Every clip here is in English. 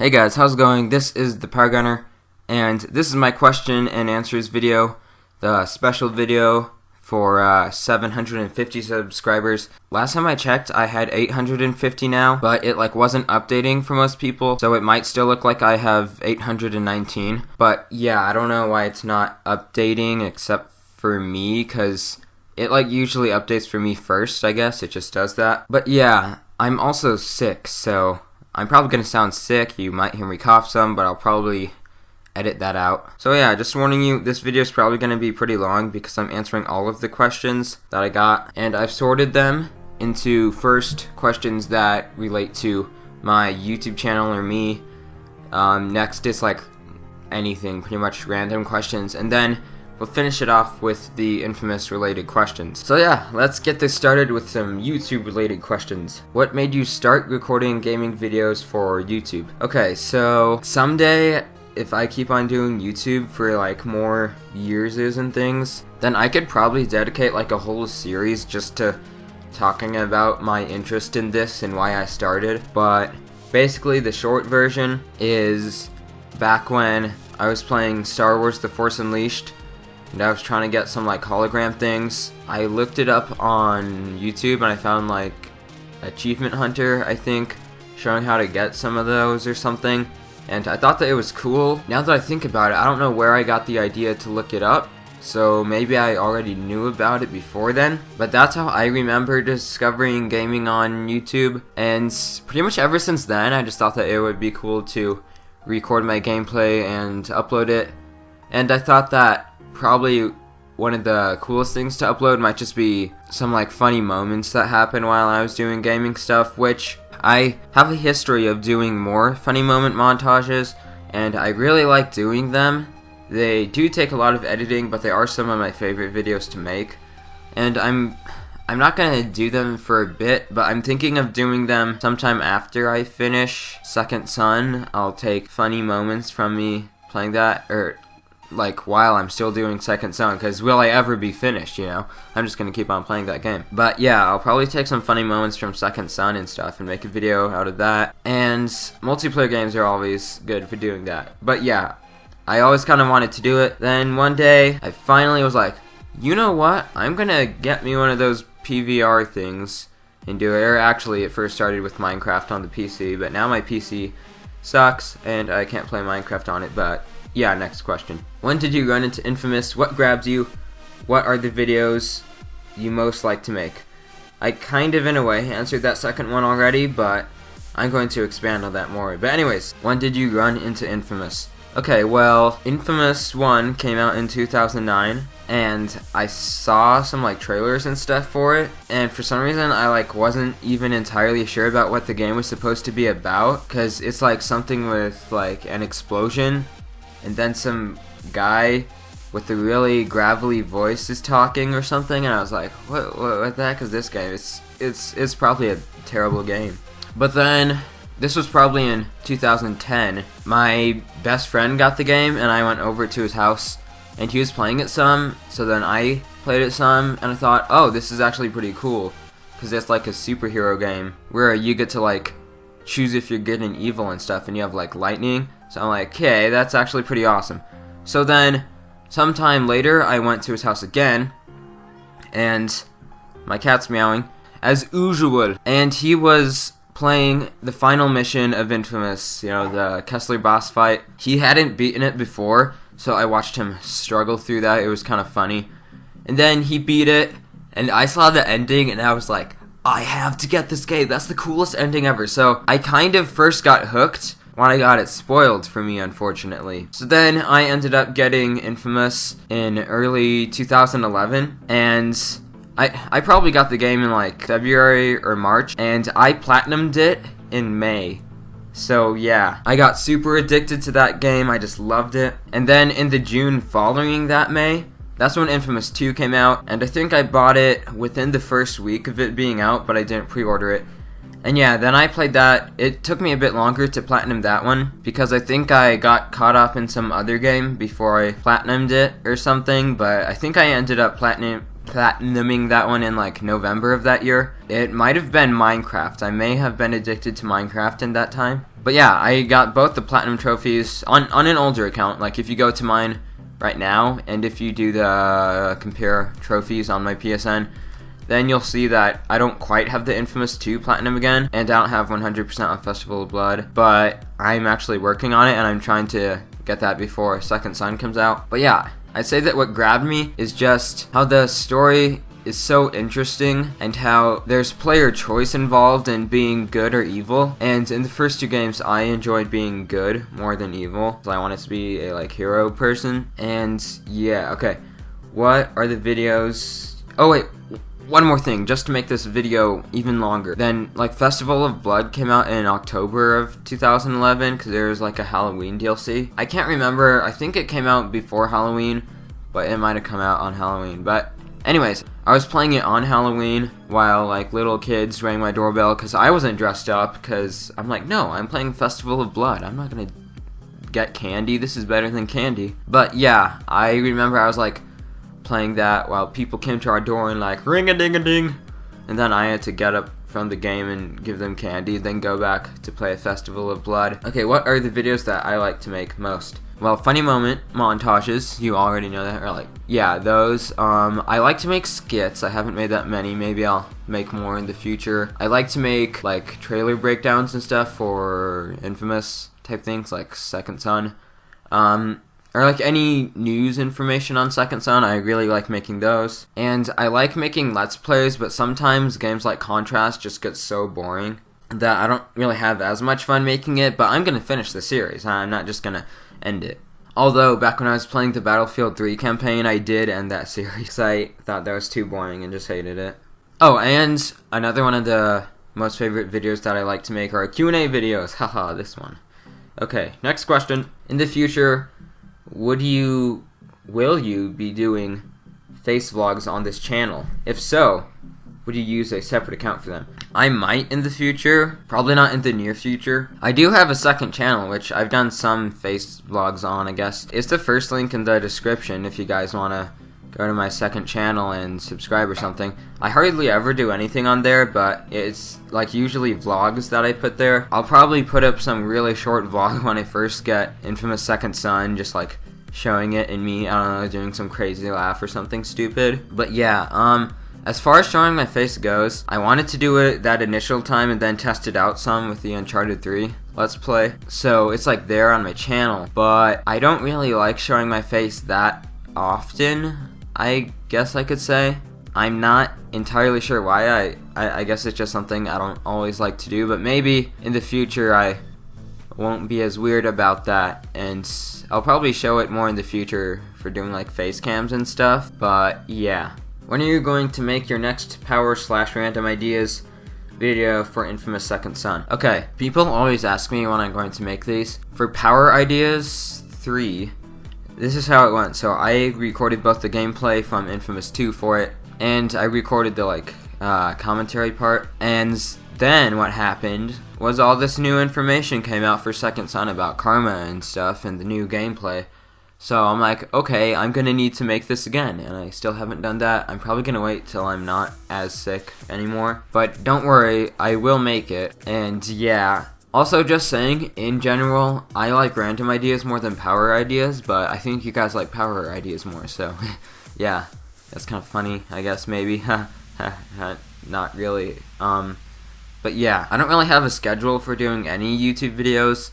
Hey guys, how's it going? This is the Power Gunner, and this is my question and answers video, the special video for 750 subscribers. Last time I checked, I had 850 now, but it wasn't updating for most people, so it might still look like I have 819. But yeah, I don't know why it's not updating except for me, because it usually updates for me first, I guess. It just does that. But yeah, I'm also sick, so I'm probably going to sound sick. You might hear me cough some, but I'll probably edit that out. So yeah, just warning you, this video is probably going to be pretty long because I'm answering all of the questions that I got, and I've sorted them into first questions that relate to my YouTube channel or me. Next is anything, pretty much random questions, and then we'll finish it off with the infamous related questions. So yeah, let's get this started with some YouTube related questions. What made you start recording gaming videos for YouTube? Okay, so someday, if I keep on doing YouTube for more years and things, then I could probably dedicate a whole series just to talking about my interest in this and why I started. But basically the short version is back when I was playing Star Wars The Force Unleashed, and I was trying to get some hologram things. I looked it up on YouTube and I found Achievement Hunter, I think, showing how to get some of those or something, and I thought that it was cool. Now that I think about it, I don't know where I got the idea to look it up, so maybe I already knew about it before then, but that's how I remember discovering gaming on YouTube, and pretty much ever since then I just thought that it would be cool to record my gameplay and upload it. And I thought that probably one of the coolest things to upload might just be some funny moments that happened while I was doing gaming stuff, which I have a history of doing more funny moment montages, and I really like doing them. They do take a lot of editing, but they are some of my favorite videos to make, and I'm not gonna do them for a bit, but I'm thinking of doing them sometime after I finish Second Son. I'll take funny moments from me playing that, or while I'm still doing Second Son, because will I ever be finished, I'm just gonna keep on playing that game. But yeah, I'll probably take some funny moments from Second Son and stuff and make a video out of that, and multiplayer games are always good for doing that. But yeah, I always kind of wanted to do it. Then one day, I finally was like, you know what, I'm gonna get me one of those PVR things and do it. Or actually, it first started with Minecraft on the PC, but now my PC sucks and I can't play Minecraft on it. But yeah, next question. When did you run into Infamous? What grabbed you? What are the videos you most like to make? I kind of, in a way, answered that second one already, but I'm going to expand on that more. But anyways, when did you run into Infamous? Okay, well, Infamous 1 came out in 2009, and I saw some trailers and stuff for it, and for some reason I wasn't even entirely sure about what the game was supposed to be about, because it's something with an explosion, and then some guy with a really gravelly voice is talking or something, and I was like, what the heck is this game? It's probably a terrible game. But then, this was probably in 2010, my best friend got the game, and I went over to his house, and he was playing it some, so then I played it some, and I thought, oh, this is actually pretty cool, because it's a superhero game, where you get to choose if you're good and evil and stuff, and you have lightning. So I'm like, okay, that's actually pretty awesome. So then, sometime later, I went to his house again, and my cat's meowing, as usual, and he was playing the final mission of Infamous, the Kessler boss fight. He hadn't beaten it before, so I watched him struggle through that. It was kind of funny. And then he beat it, and I saw the ending, and I was like, I have to get this game. That's the coolest ending ever. So I kind of first got hooked when I got it spoiled for me, unfortunately. So then I ended up getting Infamous in early 2011, and I probably got the game in February or March, and I platinumed it in May. So yeah, I got super addicted to that game. I just loved it. And then in the June following that May, that's when Infamous 2 came out, and I think I bought it within the first week of it being out, but I didn't pre-order it. And yeah, then I played that. It took me a bit longer to platinum that one, because I think I got caught up in some other game before I platinumed it or something, but I think I ended up platinuming that one in like November of that year. It might have been Minecraft. I may have been addicted to Minecraft in that time. But yeah, I got both the platinum trophies on an older account. Like if you go to mine right now, and if you do the compare trophies on my PSN, then you'll see that I don't quite have the Infamous 2 Platinum again, and I don't have 100% on Festival of Blood, but I'm actually working on it, and I'm trying to get that before Second Son comes out. But yeah, I'd say that what grabbed me is just how the story is so interesting, and how there's player choice involved in being good or evil. And in the first 2 games, I enjoyed being good more than evil, so I wanted to be a like hero person. And yeah, okay, what are the videos? Oh wait, one more thing, just to make this video even longer. Then, like, Festival of Blood came out in October of 2011, because there was, like, a Halloween DLC. I can't remember, I think it came out before Halloween, but it might have come out on Halloween. But, anyways, I was playing it on Halloween, while, like, little kids rang my doorbell, because I wasn't dressed up, because I'm like, no, I'm playing Festival of Blood. I'm not gonna get candy, this is better than candy. But, yeah, I remember I was, like, playing that while people came to our door and like ring-a-ding-a-ding, and then I had to get up from the game and give them candy, then go back to play a Festival of Blood. Okay, what are the videos that I like to make most? Well, funny moment montages, you already know that, or like, yeah, those. I like to make skits. I haven't made that many. Maybe I'll make more in the future. I like to make like trailer breakdowns and stuff for Infamous type things like Second Son. Or like any news information on Second Son, I really like making those. And I like making Let's Plays, but sometimes games like Contrast just get so boring that I don't really have as much fun making it, but I'm going to finish the series. I'm not just going to end it. Although, back when I was playing the Battlefield 3 campaign, I did end that series. I thought that was too boring and just hated it. Oh, and another one of the most favorite videos that I like to make are Q&A videos. Haha, this one. Okay, next question. In the future, will you be doing face vlogs on this channel? If so, would you use a separate account for them? I might in the future, probably not in the near future. I do have a second channel, which I've done some face vlogs on, I guess. It's the first link in the description if you guys want to go to my second channel and subscribe or something. I hardly ever do anything on there, but it's like usually vlogs that I put there. I'll probably put up some really short vlog when I first get Infamous Second Son, just like showing it and me, I don't know, doing some crazy laugh or something stupid. But yeah, as far as showing my face goes, I wanted to do it that initial time and then test it out some with the Uncharted 3 Let's Play. So it's like there on my channel, but I don't really like showing my face that often, I guess I could say. I'm not entirely sure why. I guess it's just something I don't always like to do, but maybe in the future I won't be as weird about that, and I'll probably show it more in the future for doing like face cams and stuff. But yeah. When are you going to make your next power/random ideas video for Infamous Second Son? Okay, people always ask me when I'm going to make these. For Power Ideas 3, this is how it went. So I recorded both the gameplay from Infamous 2 for it, and I recorded the like commentary part. And then what happened was all this new information came out for Second Son about karma and stuff and the new gameplay. So I'm like, okay, I'm gonna need to make this again, and I still haven't done that. I'm probably gonna wait till I'm not as sick anymore. But don't worry, I will make it. And yeah. Also, just saying, in general, I like random ideas more than power ideas, but I think you guys like power ideas more, so yeah, that's kind of funny, I guess, maybe. Not really. But yeah, I don't really have a schedule for doing any YouTube videos.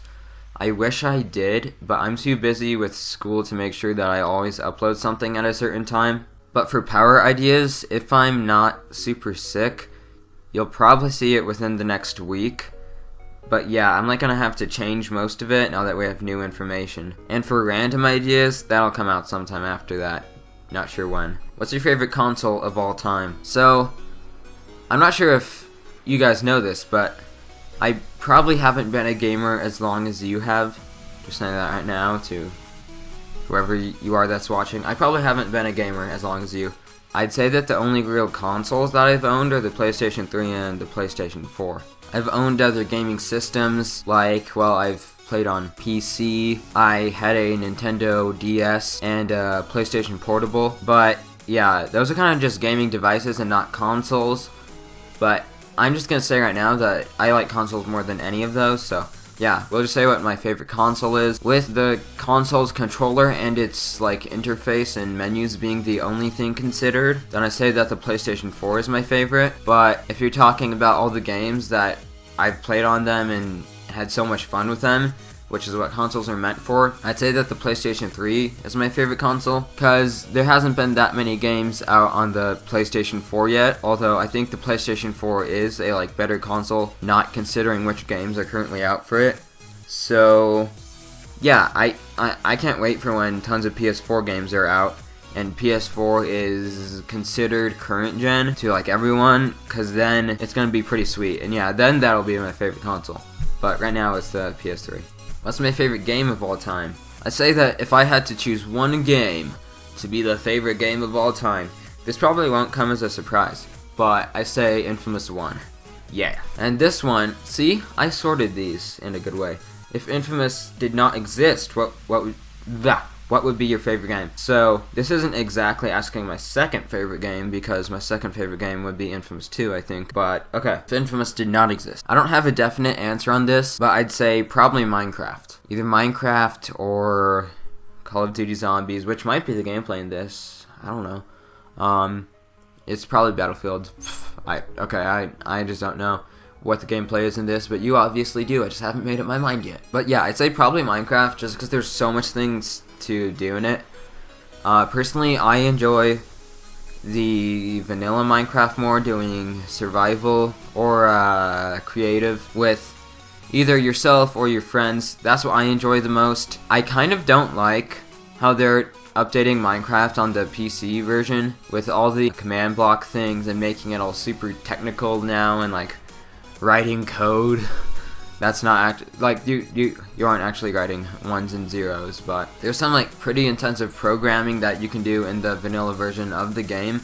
I wish I did, but I'm too busy with school to make sure that I always upload something at a certain time. But for power ideas, if I'm not super sick, you'll probably see it within the next week. But yeah, I'm like gonna have to change most of it now that we have new information. And for random ideas, that'll come out sometime after that. Not sure when. What's your favorite console of all time? So, I'm not sure if you guys know this, but I probably haven't been a gamer as long as you have. Just saying that right now to whoever you are that's watching. I probably haven't been a gamer as long as you. I'd say that the only real consoles that I've owned are the PlayStation 3 and the PlayStation 4. I've owned other gaming systems, like, well, I've played on PC, I had a Nintendo DS and a PlayStation Portable, but yeah, those are kind of just gaming devices and not consoles. But I'm just gonna say right now that I like consoles more than any of those, so yeah, we'll just say what my favorite console is. With the console's controller and its like interface and menus being the only thing considered, then I say that the PlayStation 4 is my favorite. But if you're talking about all the games that I've played on them and had so much fun with them, which is what consoles are meant for, I'd say that the PlayStation 3 is my favorite console, because there hasn't been that many games out on the PlayStation 4 yet, although I think the PlayStation 4 is a like better console, not considering which games are currently out for it. So yeah, I can't wait for when tons of PS4 games are out, and PS4 is considered current gen to like everyone, because then it's going to be pretty sweet, and yeah, then that'll be my favorite console. But right now it's the PS3. What's my favorite game of all time? I'd say that if I had to choose one game to be the favorite game of all time, this probably won't come as a surprise, but I say Infamous 1. Yeah. And this one, see, I sorted these in a good way. If Infamous did not exist, what would be your favorite game? So, this isn't exactly asking my second favorite game, because my second favorite game would be Infamous 2, I think. But, okay, if Infamous did not exist. I don't have a definite answer on this, but I'd say probably Minecraft. Either Minecraft or Call of Duty Zombies, which might be the gameplay in this. I don't know. It's probably Battlefield. I just don't know what the gameplay is in this, but you obviously do. I just haven't made up my mind yet. But yeah, I'd say probably Minecraft, just because there's so much things to do in it. Personally, I enjoy the vanilla Minecraft more, doing survival or creative with either yourself or your friends. That's what I enjoy the most. I kind of don't like how they're updating Minecraft on the PC version with all the command block things and making it all super technical now, and like writing code. That's not like you aren't actually writing ones and zeros, but there's some like pretty intensive programming that you can do in the vanilla version of the game,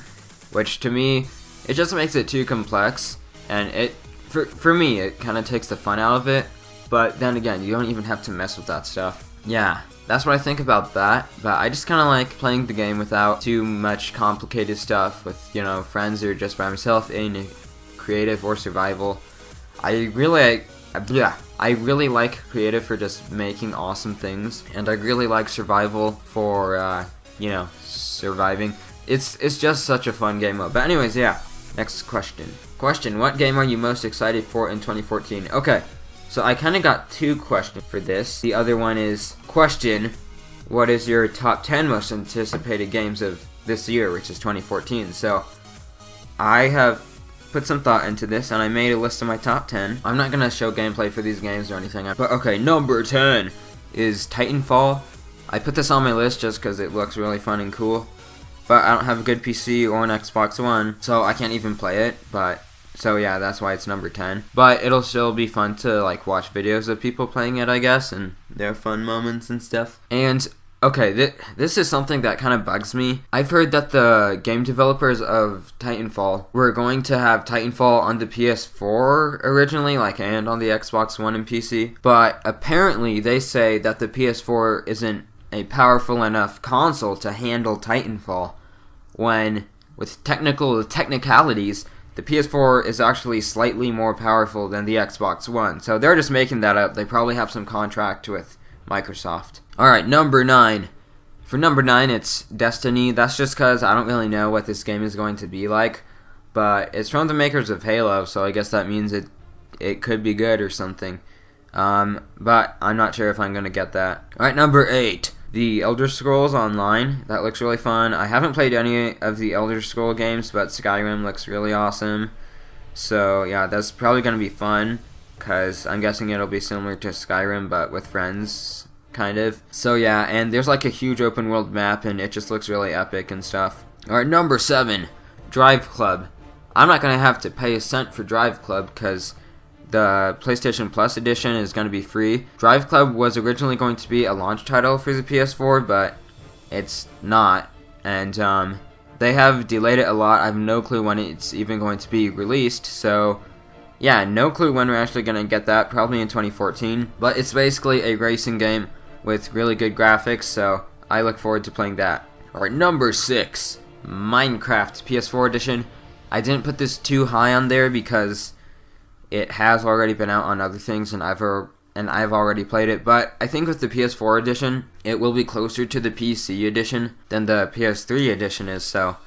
which to me, it just makes it too complex, and it for me it kind of takes the fun out of it. But then again, you don't even have to mess with that stuff. Yeah, that's what I think about that. But I just kind of like playing the game without too much complicated stuff with, you know, friends or just by myself in creative or survival. I really like creative for just making awesome things, and I really like survival for, you know, surviving. It's just such a fun game mode. But anyways, yeah, next question. What game are you most excited for in 2014? Okay, so I kind of got two questions for this. The other one is, question, what is your top 10 most anticipated games of this year, which is 2014? So, I have put some thought into this, and I made a list of my top 10. I'm not going to show gameplay for these games or anything, but okay, number 10 is Titanfall. I put this on my list just because it looks really fun and cool, but I don't have a good PC or an Xbox One, so I can't even play it, but so yeah, that's why it's number 10. But it'll still be fun to like watch videos of people playing it, I guess, and their fun moments and stuff. And okay, this is something that kind of bugs me. I've heard that the game developers of Titanfall were going to have Titanfall on the PS4 originally, like, and on the Xbox One and PC. But apparently they say that the PS4 isn't a powerful enough console to handle Titanfall, when with technicalities, the PS4 is actually slightly more powerful than the Xbox One. So they're just making that up. They probably have some contract with Microsoft. Alright, number 9. For number 9, it's Destiny. That's just because I don't really know what this game is going to be like. But it's from the makers of Halo, so I guess that means it could be good or something. But I'm not sure if I'm going to get that. Alright, number 8. The Elder Scrolls Online. That looks really fun. I haven't played any of the Elder Scrolls games, but Skyrim looks really awesome. So yeah, that's probably going to be fun, because I'm guessing it'll be similar to Skyrim, but with friends, kind of. So yeah, and there's like a huge open world map, and it just looks really epic and stuff. Alright, number 7. Drive Club. I'm not going to have to pay a cent for Drive Club, because the PlayStation Plus edition is going to be free. Drive Club was originally going to be a launch title for the PS4, but it's not. And they have delayed it a lot. I have no clue when it's even going to be released. So yeah, no clue when we're actually going to get that. Probably in 2014. But it's basically a racing game with really good graphics, so I look forward to playing that. Alright, number 6. Minecraft PS4 edition. I didn't put this too high on there because it has already been out on other things and I've already played it, but I think with the PS4 edition, it will be closer to the PC edition than the PS3 edition is, so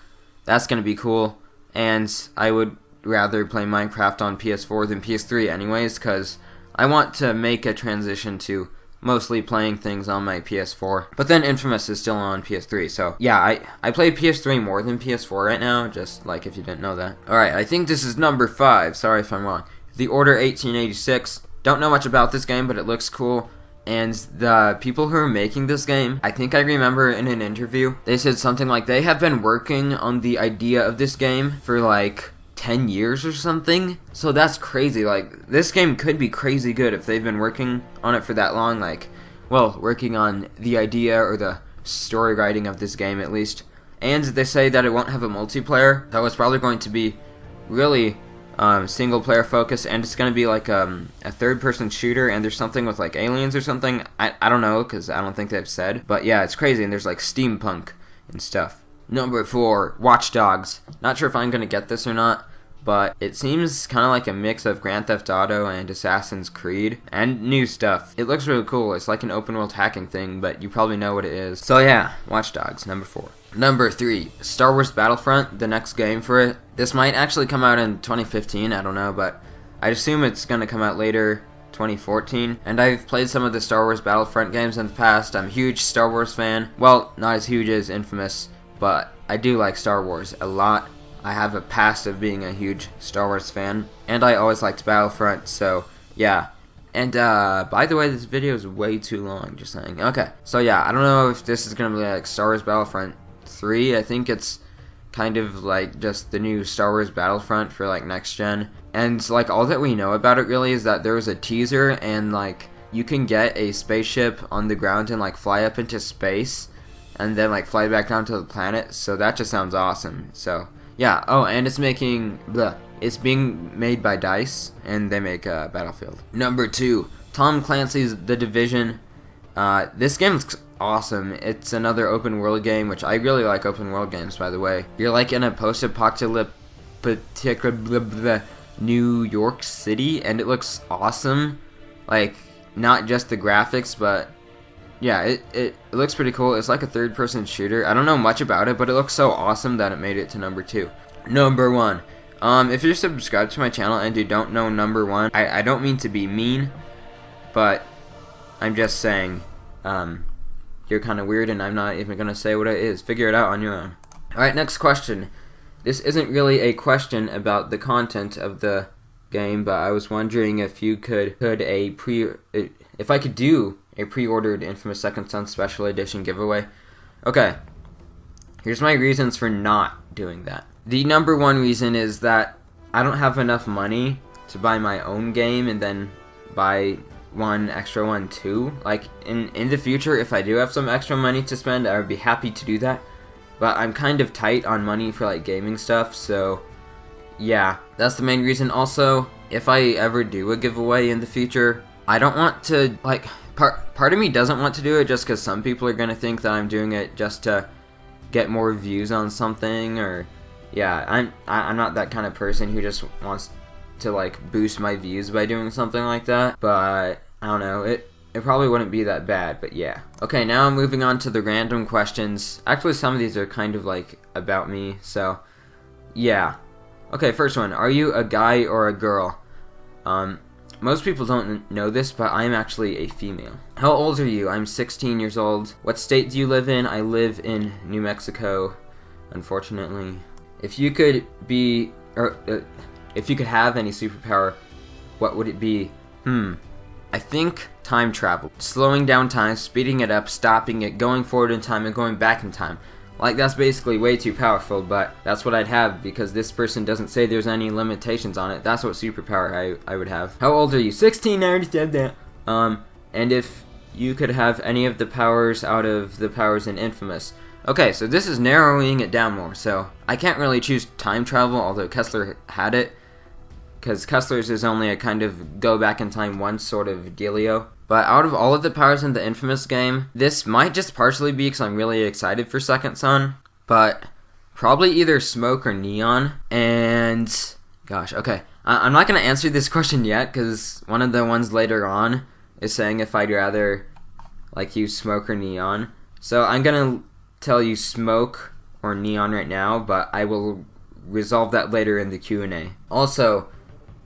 that's going to be cool. And I would rather play Minecraft on PS4 than PS3 anyways, because I want to make a transition to mostly playing things on my PS4. But then Infamous is still on PS3, so yeah, I play PS3 more than PS4 right now, just like if you didn't know that. Alright, I think this is number 5, sorry if I'm wrong. The Order 1886. Don't know much about this game, but it looks cool. And the people who are making this game, I think I remember in an interview, they said something like they have been working on the idea of this game for like 10 years or something. So that's crazy. Like, this game could be crazy good if they've been working on it for that long. Like, well, working on the idea or the story writing of this game at least. And they say that it won't have a multiplayer. That was probably going to be really single player focus, and it's going to be like a third person shooter, and there's something with like aliens or something. I don't know, because I don't think they've said, but yeah, it's crazy, and there's like steampunk and stuff. Number 4, Watch Dogs. Not sure if I'm going to get this or not, but it seems kind of like a mix of Grand Theft Auto and Assassin's Creed and new stuff. It looks really cool. It's like an open world hacking thing, but you probably know what it is. So yeah, Watch Dogs, number 4. Number 3, Star Wars Battlefront, the next game for it. This might actually come out in 2015, I don't know, but I assume it's going to come out later, 2014. And I've played some of the Star Wars Battlefront games in the past. I'm a huge Star Wars fan. Well, not as huge as Infamous, but I do like Star Wars a lot. I have a past of being a huge Star Wars fan, and I always liked Battlefront, so yeah. And by the way, this video is way too long, just saying. Okay, so yeah, I don't know if this is going to be like Star Wars Battlefront 3. I think it's kind of like just the new Star Wars Battlefront for like next gen. And like all that we know about it really is that there was a teaser, and like you can get a spaceship on the ground and like fly up into space and then like fly back down to the planet. So that just sounds awesome. So yeah. Oh, and it's being made by DICE, and they make Battlefield. Number 2, Tom Clancy's The Division. This game's awesome. It's another open world game, which I really like open world games, by the way. You're like in a post-apocalyptic New York City, and it looks awesome. Like, not just the graphics, but yeah, it looks pretty cool. It's like a third-person shooter. I don't know much about it, but it looks so awesome that it made it to number 2. Number 1. If you're subscribed to my channel and you don't know number 1, I don't mean to be mean, but I'm just saying, you're kind of weird, and I'm not even going to say what it is. Figure it out on your own. Alright, next question. This isn't really a question about the content of the game, but I was wondering if you if I could do a pre-ordered Infamous Second Son Special Edition giveaway. Okay, here's my reasons for not doing that. The number 1 reason is that I don't have enough money to buy my own game and then buy one extra one too. Like in the future, if I do have some extra money to spend, I would be happy to do that, but I'm kind of tight on money for like gaming stuff, so yeah, that's the main reason. Also, if I ever do a giveaway in the future, I don't want to, like, part of me doesn't want to do it just because some people are gonna think that I'm doing it just to get more views on something, or yeah, I'm not that kind of person who just wants to like boost my views by doing something like that. But I don't know, it probably wouldn't be that bad, but yeah. Okay, now I'm moving on to the random questions. Actually, some of these are kind of like about me, so yeah. Okay, first one, are you a guy or a girl? Most people don't know this, but I'm actually a female. How old are you? I'm 16 years old. What state do you live in? I live in New Mexico, unfortunately. If you could have any superpower, what would it be? I think time travel. Slowing down time, speeding it up, stopping it, going forward in time, and going back in time. Like, that's basically way too powerful, but that's what I'd have because this person doesn't say there's any limitations on it. That's what superpower I would have. How old are you? 16, I already said that. And if you could have any of the powers out of the powers in Infamous. Okay, so this is narrowing it down more, so I can't really choose time travel, although Kessler had it, because Kessler's is only a kind of go back in time once sort of dealio. But out of all of the powers in the Infamous game, this might just partially be because I'm really excited for Second Son, but Probably either Smoke or Neon. And gosh, okay. I'm not going to answer this question yet because one of the ones later on is saying if I'd rather like use Smoke or Neon. So I'm going to tell you Smoke or Neon right now, but I will resolve that later in the Q&A. Also,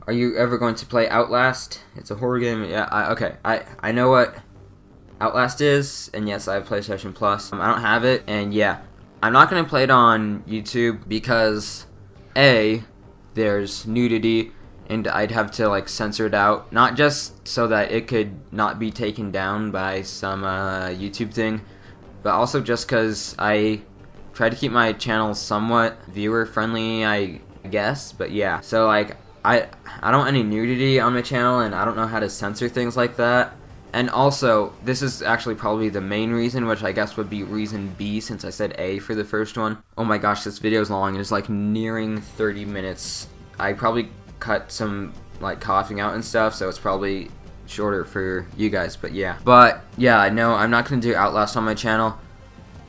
are you ever going to play Outlast? It's a horror game. Yeah, okay. I know what Outlast is, and yes, I have PlayStation Plus. I don't have it, and yeah. I'm not going to play it on YouTube because A, there's nudity, and I'd have to like censor it out, not just so that it could not be taken down by some YouTube thing, but also just because I try to keep my channel somewhat viewer friendly, I guess. But yeah, so like I don't want any nudity on my channel, and I don't know how to censor things like that. And also, this is actually probably the main reason, which I guess would be reason B since I said A for the first one. Oh my gosh, this video is long. It's like nearing 30 minutes. I probably cut some like coughing out and stuff, so it's probably shorter for you guys, but yeah. But yeah, no, I'm not going to do Outlast on my channel.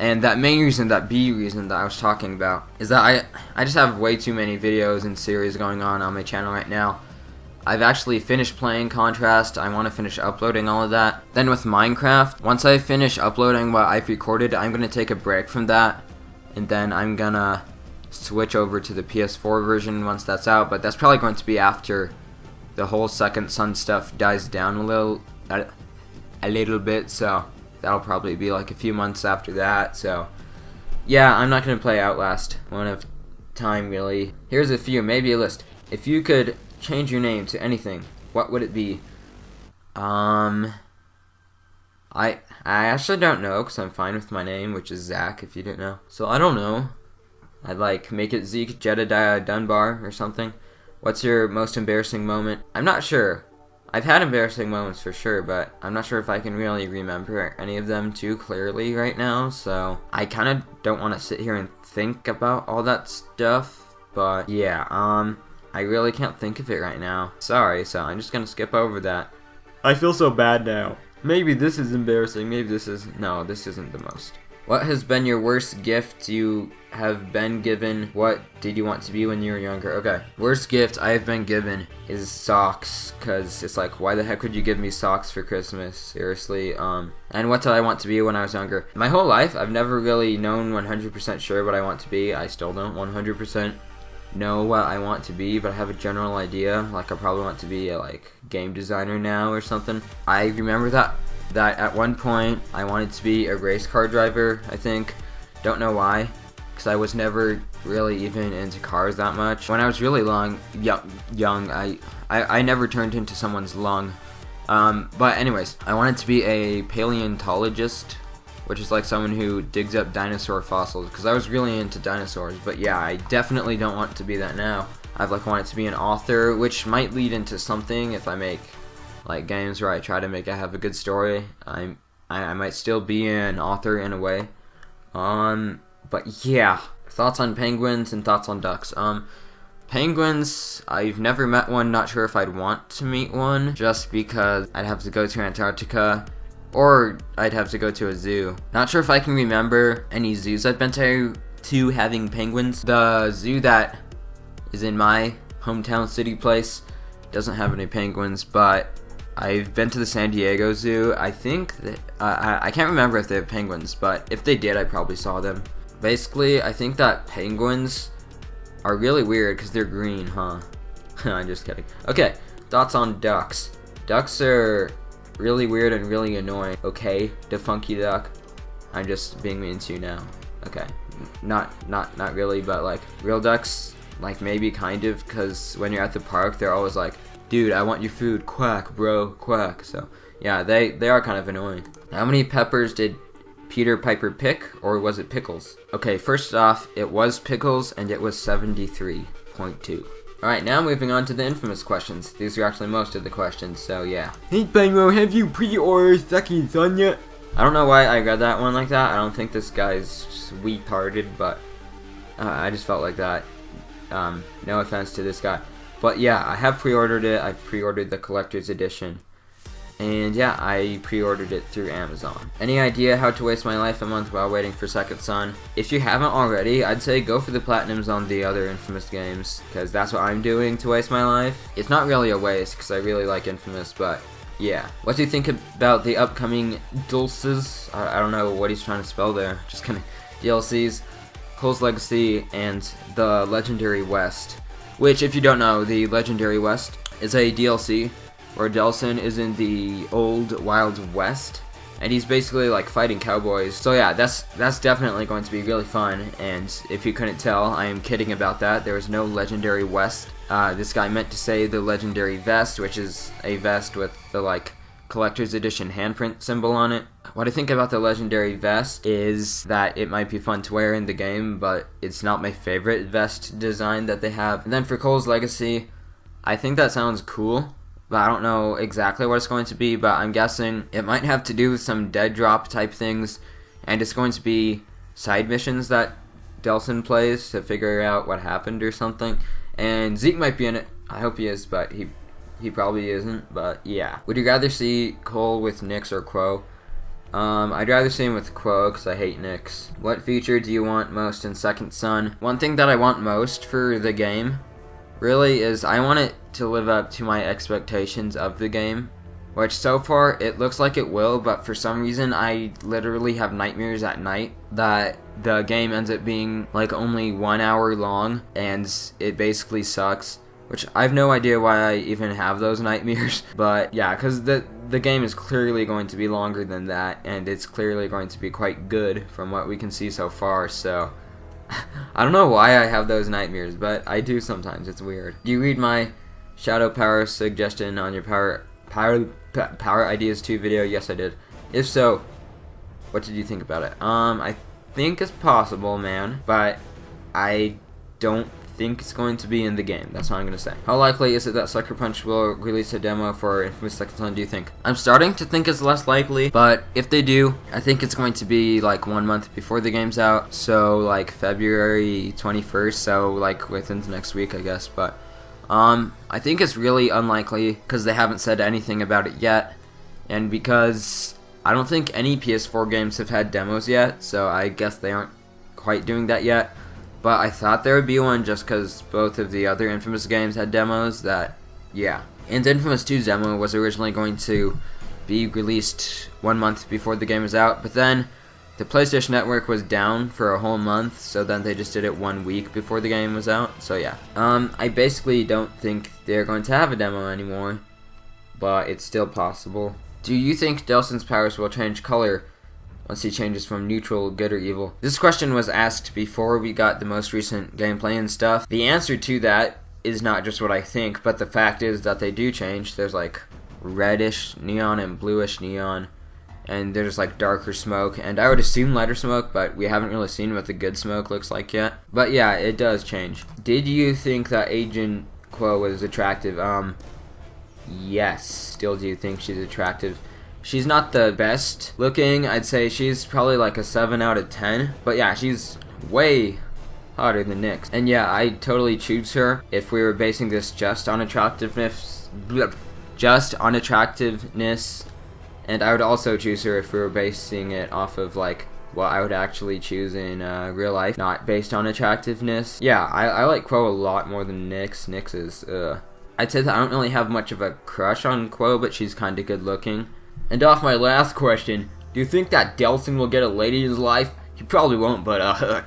And that main reason, that B reason that I was talking about, is that I just have way too many videos and series going on my channel right now. I've actually finished playing Contrast. I want to finish uploading all of that. Then with Minecraft, once I finish uploading what I've recorded, I'm going to take a break from that. And then I'm going to switch over to the PS4 version once that's out. But that's probably going to be after the whole Second Son stuff dies down a little bit. So that'll probably be like a few months after that. So yeah, I'm not going to play Outlast. One of time, really. Here's a few, maybe a list. If you could change your name to anything, what would it be? I actually don't know because I'm fine with my name, which is Zach, if you didn't know. So I don't know. I'd like make it Zeke Jedediah Dunbar or something. What's your most embarrassing moment? I'm not sure. I've had embarrassing moments for sure, but I'm not sure if I can really remember any of them too clearly right now. So I kind of don't want to sit here and think about all that stuff. But yeah, I really can't think of it right now. Sorry, so I'm just gonna skip over that. I feel so bad now. Maybe this is embarrassing, maybe this is... No, this isn't the most. What has been your worst gift you have been given? What did you want to be when you were younger? Okay, worst gift I have been given is socks, because it's like, why the heck would you give me socks for Christmas? Seriously, and what did I want to be when I was younger? My whole life, I've never really known 100% sure what I want to be. I still don't 100% know what I want to be, but I have a general idea. Like I probably want to be a like game designer now or something. I remember that at one point I wanted to be a race car driver, I think. Don't know why, because I was never really even into cars that much. When I was really young, I never turned into someone's lung. But anyways, I wanted to be a paleontologist, which is like someone who digs up dinosaur fossils, because I was really into dinosaurs. But yeah, I definitely don't want to be that now. I've like wanted to be an author, which might lead into something if I make like games where I try to have a good story. I might still be an author in a way. But yeah, thoughts on penguins and thoughts on ducks. Penguins, I've never met one, not sure if I'd want to meet one, just because I'd have to go to Antarctica, or I'd have to go to a zoo. Not sure if I can remember any zoos I've been to having penguins. The zoo that is in my hometown city place doesn't have any penguins, but I've been to the San Diego Zoo. I think that, I can't remember if they have penguins, but if they did, I probably saw them. Basically, I think that penguins are really weird because they're green, huh? I'm just kidding. Okay, thoughts on ducks. Ducks are really weird and really annoying. Okay, the funky duck. I'm just being mean to you now. Okay, not really, but like real ducks, like maybe kind of, because when you're at the park, they're always like, dude, I want your food, quack, bro, quack. So yeah, they are kind of annoying. How many peppers did Peter Piper pick, or was it pickles? Okay, first off, it was pickles, and it was 73.2. Alright, now moving on to the infamous questions. These are actually most of the questions, so yeah. Hey Penguin, have you pre-ordered Second Son yet? I don't know why I read that one like that. I don't think this guy's sweet-hearted, but I just felt like that. No offense to this guy. But yeah, I have pre-ordered it. I've pre-ordered the collector's edition. And yeah, I pre-ordered it through Amazon. Any idea how to waste my life a month while waiting for Second Son? If you haven't already, I'd say go for the platinums on the other Infamous games, because that's what I'm doing to waste my life. It's not really a waste, because I really like Infamous, but yeah. What do you think about the upcoming DLCs? I don't know what he's trying to spell there. Just kind of DLCs, Cole's Legacy, and the Legendary West. Which, if you don't know, the Legendary West is a DLC where Delson is in the old Wild West, and he's basically like fighting cowboys. So yeah, that's definitely going to be really fun. And if you couldn't tell, I am kidding about that. There is no Legendary West. This guy meant to say the Legendary Vest, which is a vest with the like collector's edition handprint symbol on it. What I think about the Legendary Vest is that it might be fun to wear in the game, but it's not my favorite vest design that they have. And then for Cole's Legacy, I think that sounds cool, but I don't know exactly what it's going to be, but I'm guessing it might have to do with some dead drop type things, and it's going to be side missions that Delson plays to figure out what happened or something. And Zeke might be in it. I hope he is, but he probably isn't, but yeah. Would you rather see Cole with Nyx or Quo? I'd rather see him with Quo, because I hate Nyx. What feature do you want most in Second Son? One thing that I want most for the game really is I want it to live up to my expectations of the game, which so far it looks like it will, but for some reason I literally have nightmares at night that the game ends up being like only 1 hour long, and it basically sucks, which I have no idea why I even have those nightmares. But yeah, because the game is clearly going to be longer than that, and it's clearly going to be quite good from what we can see so far, so I don't know why I have those nightmares, but I do sometimes. It's weird. Do you read my Shadow Power suggestion on your Power Ideas 2 video? Yes, I did. If so, what did you think about it? I think it's possible, man, but I don't think it's going to be in the game. That's what I'm going to say. How likely is it that Sucker Punch will release a demo for Infamous Second Son, do you think? I'm starting to think it's less likely, but if they do, I think it's going to be like 1 month before the game's out, so like February 21st, so like within the next week, I guess. But I think it's really unlikely because they haven't said anything about it yet, and because I don't think any PS4 games have had demos yet, so I guess they aren't quite doing that yet. But I thought there would be one just because both of the other Infamous games had demos that, yeah. And Infamous 2's demo was originally going to be released 1 month before the game was out, but then the PlayStation Network was down for a whole month, so then they just did it 1 week before the game was out, so yeah. I basically don't think they're going to have a demo anymore, but it's still possible. Do you think Delson's powers will change color once he changes from neutral, good, or evil? This question was asked before we got the most recent gameplay and stuff. The answer to that is not just what I think, but the fact is that they do change. There's like reddish neon and bluish neon, and there's like darker smoke, and I would assume lighter smoke, but we haven't really seen what the good smoke looks like yet. But yeah, it does change. Did you think that Agent Quo was attractive? Yes. Still do think she's attractive. She's not the best looking. I'd say she's probably like a 7 out of 10. But yeah, she's way hotter than Nyx. And yeah, I'd totally choose her if we were basing this just on attractiveness. And I would also choose her if we were basing it off of like what I would actually choose in real life, not based on attractiveness. Yeah, I like Quo a lot more than Nyx. Nyx is, I'd say that I don't really have much of a crush on Quo, but she's kind of good looking. And off my last question, do you think that Delson will get a lady in his life? He probably won't, but I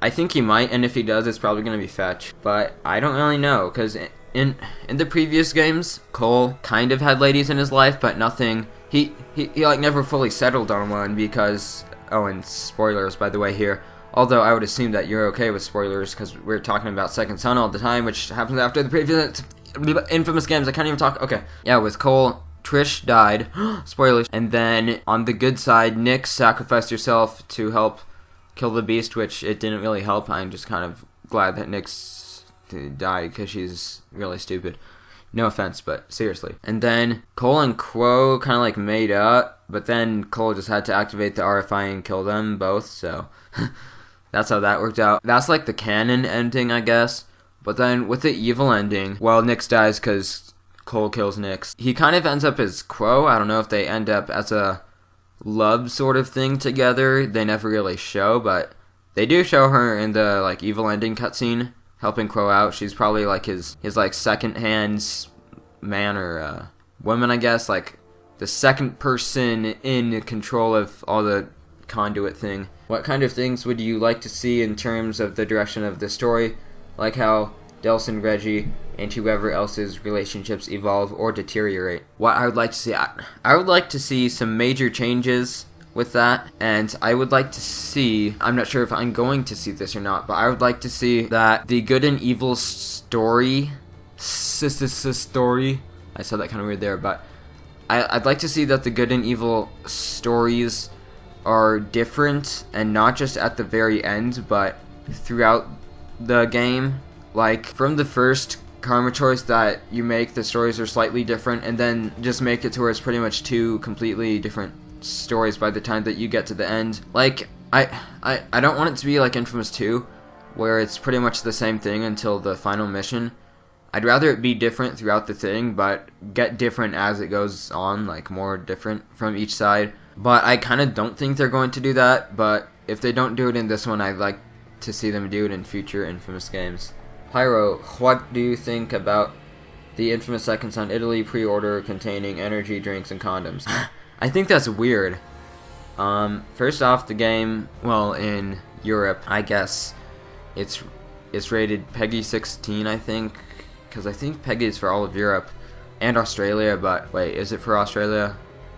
think he might, and if he does, it's probably going to be Fetch. But I don't really know, because in the previous games, Cole kind of had ladies in his life, but nothing. He like never fully settled on one because, oh, and spoilers by the way here. Although I would assume that you're okay with spoilers because we're talking about Second Son all the time, which happens after the previous Infamous games. I can't even talk. Okay, yeah, with Cole, Trish died. Spoilers. And then on the good side, Nyx sacrificed herself to help kill the beast, which it didn't really help. I'm just kind of glad that Nyx died because she's really stupid. No offense, but seriously. And then Cole and Quo kind of like made up, but then Cole just had to activate the RFI and kill them both, so that's how that worked out. That's like the canon ending, I guess. But then with the evil ending, well, Nyx dies because Cole kills Nyx. He kind of ends up as Quo. I don't know if they end up as a love sort of thing together. They never really show, but they do show her in the like evil ending cutscene, helping Quo out. She's probably like his like second hand man or woman, I guess, like the second person in control of all the conduit thing. What kind of things would you like to see in terms of the direction of the story, like how Delsin, Reggie, and whoever else's relationships evolve or deteriorate? What I would like to see, I would like to see some major changes with that, and I would like to see, I'm not sure if I'm going to see this or not, but I would like to see that the good and evil story, I said that kind of weird there, but I'd like to see that the good and evil stories are different, and not just at the very end, but throughout the game. Like, from the first karma choice that you make, the stories are slightly different, and then just make it to where it's pretty much two completely different stories by the time that you get to the end. Like, I don't want it to be like Infamous 2, where it's pretty much the same thing until the final mission. I'd rather it be different throughout the thing, but get different as it goes on, like more different from each side. But I kind of don't think they're going to do that, but if they don't do it in this one, I'd like to see them do it in future Infamous games. Pyro, what do you think about the Infamous Second Son Italy pre-order containing energy drinks and condoms? I think that's weird. First off, the game, well, in Europe, I guess it's rated PEGI 16, I think, because I think PEGI is for all of Europe and Australia, but wait, is it for Australia?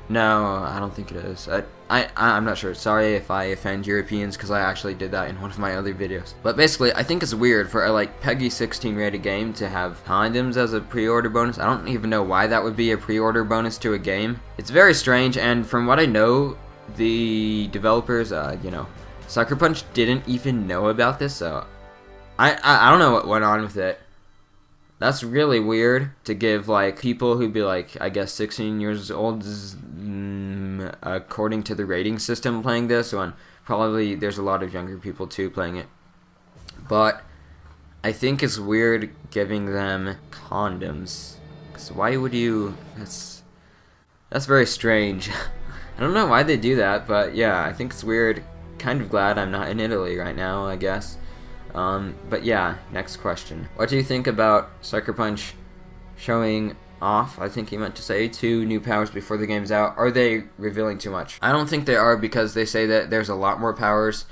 No, I don't think it is. I'm not sure. Sorry if I offend Europeans, because I actually did that in one of my other videos. But basically, I think it's weird for a like PEGI 16 rated game to have condoms as a pre-order bonus. I don't even know why that would be a pre-order bonus to a game. It's very strange, and from what I know, the developers, Sucker Punch didn't even know about this, so I don't know what went on with it. That's really weird to give, like, people who'd be, like, I guess 16 years old, according to the rating system, playing this, when probably there's a lot of younger people, too, playing it. But I think it's weird giving them condoms. Because why would you... That's very strange. I don't know why they do that, but yeah, I think it's weird. Kind of glad I'm not in Italy right now, I guess. But yeah, next question. What do you think about Sucker Punch showing off, I think he meant to say, 2 new powers before the game's out? Are they revealing too much? I don't think they are, because they say that there's a lot more powers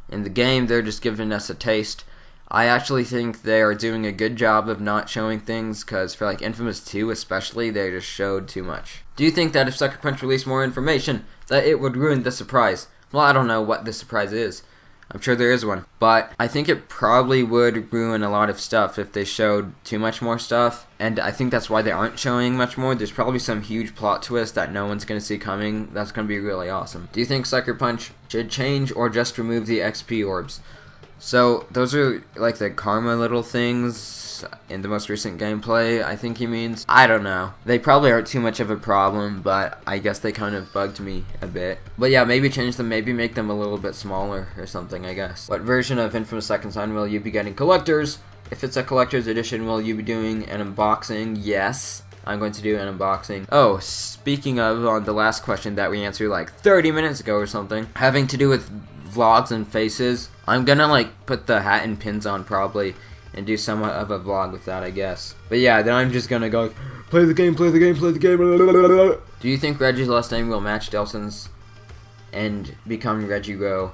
in the game. They're just giving us a taste. I actually think they are doing a good job of not showing things, because for like Infamous 2 especially, they just showed too much. Do you think that if Sucker Punch released more information, that it would ruin the surprise? Well, I don't know what the surprise is. I'm sure there is one. But I think it probably would ruin a lot of stuff if they showed too much more stuff. And I think that's why they aren't showing much more. There's probably some huge plot twist that no one's going to see coming. That's going to be really awesome. Do you think Sucker Punch should change or just remove the XP orbs? So those are like the karma little things in the most recent gameplay, I think he means. I don't know. They probably aren't too much of a problem, but I guess they kind of bugged me a bit. But yeah, maybe change them, maybe make them a little bit smaller or something, I guess. What version of Infamous Second Son will you be getting? Collectors? If it's a collector's edition, will you be doing an unboxing? Yes, I'm going to do an unboxing. Oh, speaking of, on the last question that we answered like 30 minutes ago or something, having to do with vlogs and faces, I'm gonna like put the hat and pins on probably and do somewhat of a vlog with that, I guess. But yeah, then I'm just gonna go play the game. Do you think Reggie's last name will match Delsin's and become Reggie Rowe?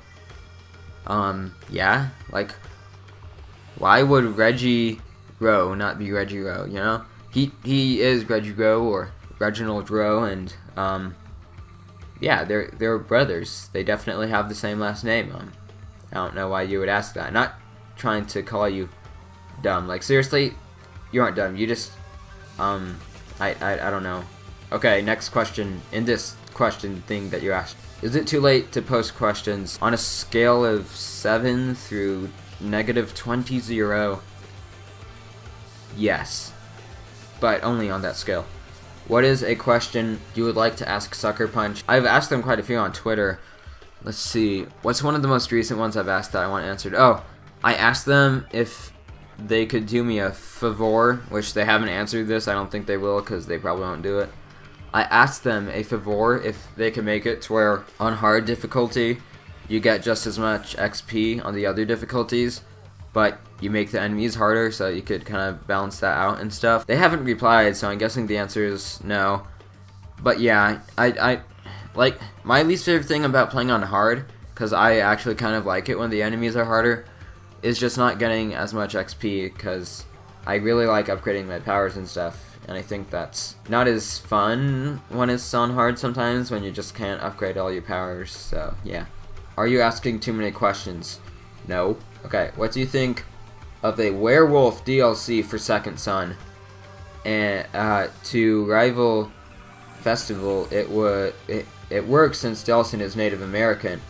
Yeah, like, why would Reggie Rowe not be Reggie Rowe, you know? He is Reggie Rowe or Reginald Rowe, and yeah, they're brothers. They definitely have the same last name. I don't know why you would ask that. Not trying to call you dumb. Like, seriously, you aren't dumb. You just, I don't know. Okay, next question. In this question thing that you asked, is it too late to post questions on a scale of 7 through -20? Yes, but only on that scale. What is a question you would like to ask Sucker Punch? I've asked them quite a few on Twitter. Let's see. What's one of the most recent ones I've asked that I want answered? Oh, I asked them if they could do me a favor, which they haven't answered this. I don't think they will because they probably won't do it. I asked them a favor if they could make it to where on hard difficulty you get just as much XP on the other difficulties, but you make the enemies harder so you could kind of balance that out and stuff. They haven't replied, so I'm guessing the answer is no. But yeah, I like my least favorite thing about playing on hard, because I actually kind of like it when the enemies are harder, is just not getting as much XP, because I really like upgrading my powers and stuff. And I think that's not as fun when it's on hard sometimes, when you just can't upgrade all your powers, so yeah. Are you asking too many questions? No. Okay, what do you think of a werewolf DLC for Second Son? And to rival Festival, it works since Delson is Native American.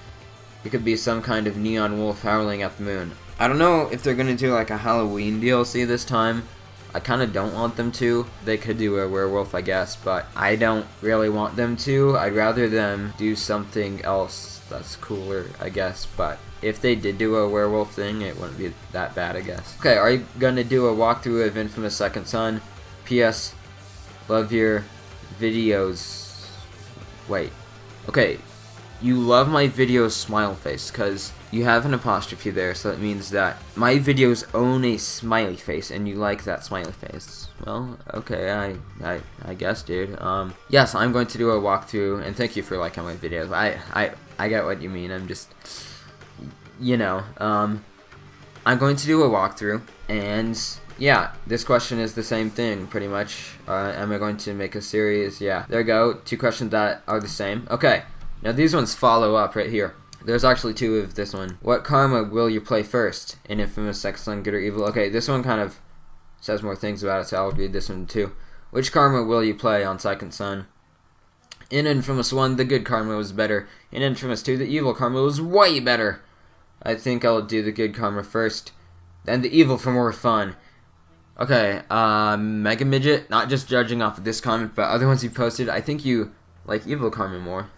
It could be some kind of neon wolf howling at the moon. I don't know if they're gonna do like a Halloween DLC this time. I kind of don't want them to. They could do a werewolf, I guess, but I don't really want them to. I'd rather them do something else that's cooler, I guess, but if they did do a werewolf thing, it wouldn't be that bad, I guess. Okay, are you gonna do a walkthrough of Infamous Second Son? P.S. Love your videos. Wait. Okay, you love my videos smile face, because you have an apostrophe there, so that means that my videos own a smiley face, and you like that smiley face. Well, okay, I guess, dude. Yes, I'm going to do a walkthrough, and thank you for liking my videos. I get what you mean. I'm just, you know, I'm going to do a walkthrough, and yeah, this question is the same thing, pretty much. Am I going to make a series? Yeah, there you go. 2 questions that are the same. Okay, now these ones follow up right here. There's actually 2 of this one. What karma will you play first in Infamous Second Son, Good or Evil? Okay, this one kind of says more things about it, so I'll read this one too. Which karma will you play on Second Son? In Infamous 1, the good karma was better. In Infamous 2, the evil karma was way better. I think I'll do the good karma first, then the evil for more fun. Okay, Mega Midget, not just judging off of this comment, but other ones you posted, I think you like evil karma more.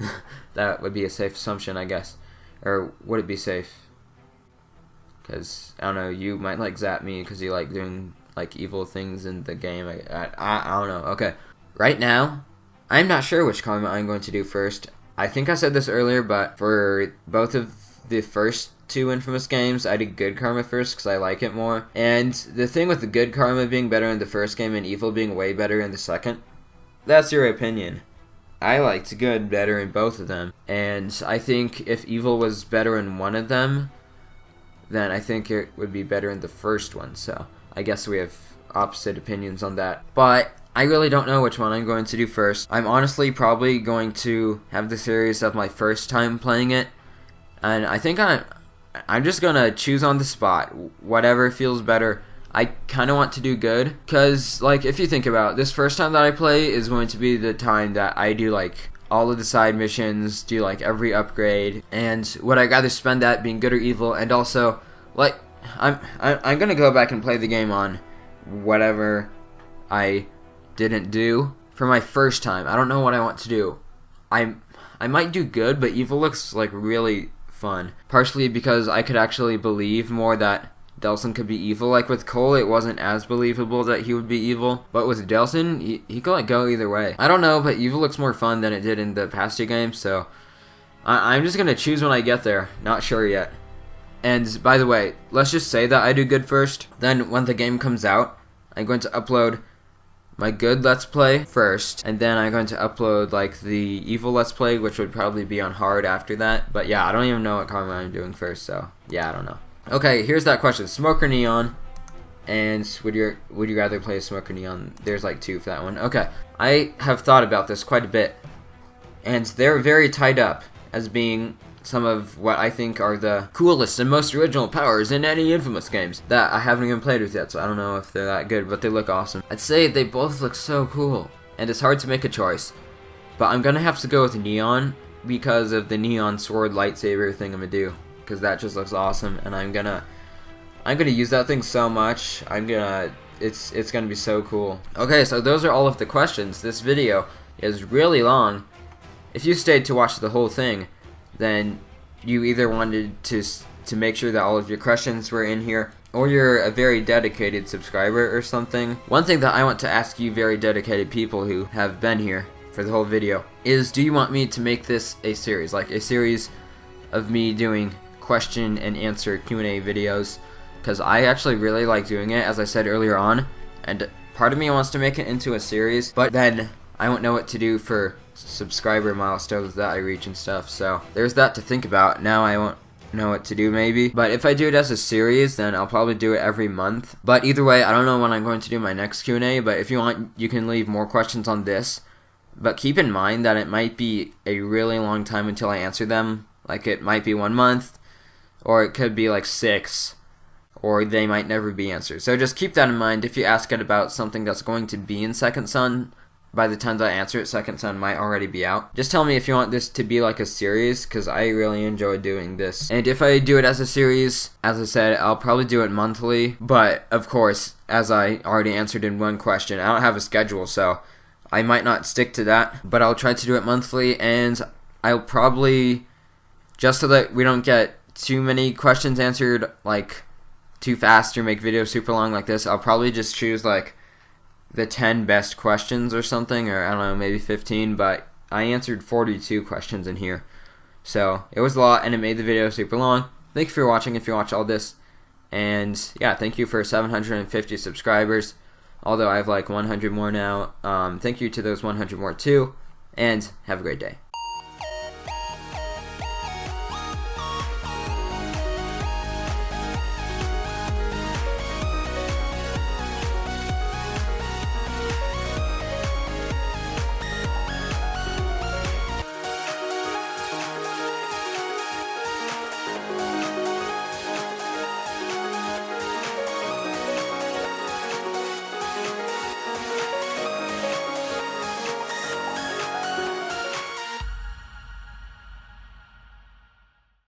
That would be a safe assumption, I guess. Or would it be safe? Because, I don't know, you might like zap me because you like doing like evil things in the game. I don't know. Okay, right now, I'm not sure which karma I'm going to do first. I think I said this earlier, but for both of the first 2 Infamous games, I did good karma first because I like it more. And the thing with the good karma being better in the first game and evil being way better in the second, that's your opinion. I liked good better in both of them, and I think if evil was better in one of them, then I think it would be better in the first one, so I guess we have opposite opinions on that. But I really don't know which one I'm going to do first. I'm honestly probably going to have the series of my first time playing it, and I think I'm just gonna choose on the spot, whatever feels better. I kind of want to do good, because, like, if you think about it, this first time that I play is going to be the time that I do, like, all of the side missions, do, like, every upgrade, and would I rather spend that being good or evil, and also, like, I'm gonna go back and play the game on whatever I didn't do for my first time. I don't know what I want to do. I might do good, but evil looks, like, really fun, partially because I could actually believe more that Delson could be evil. Like with Cole, it wasn't as believable that he would be evil, but with Delson, he could like go either way. I don't know, but evil looks more fun than it did in the past 2 games, so I'm just gonna choose when I get there. Not sure yet. And by the way, let's just say that I do good first, then when the game comes out, I'm going to upload my good Let's Play first, and then I'm going to upload like the evil Let's Play, which would probably be on hard after that. But yeah, I don't even know what karma I'm doing first, so yeah, I don't know. Okay, here's that question: Smoke or Neon? And would you rather play Smoke or Neon? There's like 2 for that one. Okay, I have thought about this quite a bit, and they're very tied up as being some of what I think are the coolest and most original powers in any Infamous games that I haven't even played with yet, so I don't know if they're that good, but they look awesome. I'd say they both look so cool, and it's hard to make a choice, but I'm gonna have to go with Neon because of the Neon Sword lightsaber thing I'm gonna do, because that just looks awesome, and I'm gonna use that thing so much. It's gonna be so cool. Okay, so those are all of the questions. This video is really long. If you stayed to watch the whole thing, then you either wanted to make sure that all of your questions were in here, or you're a very dedicated subscriber or something, one thing that I want to ask you very dedicated people who have been here for the whole video is, do you want me to make this a series, like a series of me doing question and answer Q&A videos? Because I actually really like doing it, as I said earlier on, and part of me wants to make it into a series, but then I won't know what to do for subscriber milestones that I reach and stuff, so there's that to think about. Now I won't know what to do maybe, but if I do it as a series, then I'll probably do it every month. But either way, I don't know when I'm going to do my next Q&A, but if you want, you can leave more questions on this, but keep in mind that it might be a really long time until I answer them. Like, it might be 1 month, or it could be like 6, or they might never be answered. So just keep that in mind. If you ask it about something that's going to be in Second Son, by the time that I answer it, Second Son might already be out. Just tell me if you want this to be like a series, because I really enjoy doing this. And if I do it as a series, as I said, I'll probably do it monthly. But, of course, as I already answered in one question, I don't have a schedule, so I might not stick to that. But I'll try to do it monthly, and I'll probably, just so that we don't get too many questions answered, like, too fast or make videos super long like this, I'll probably just choose, like, the 10 best questions or something, or I don't know, maybe 15, but I answered 42 questions in here. So it was a lot, and it made the video super long. Thank you for watching if you watch all this. And yeah, thank you for 750 subscribers, although I have like 100 more now. Thank you to those 100 more too, and have a great day.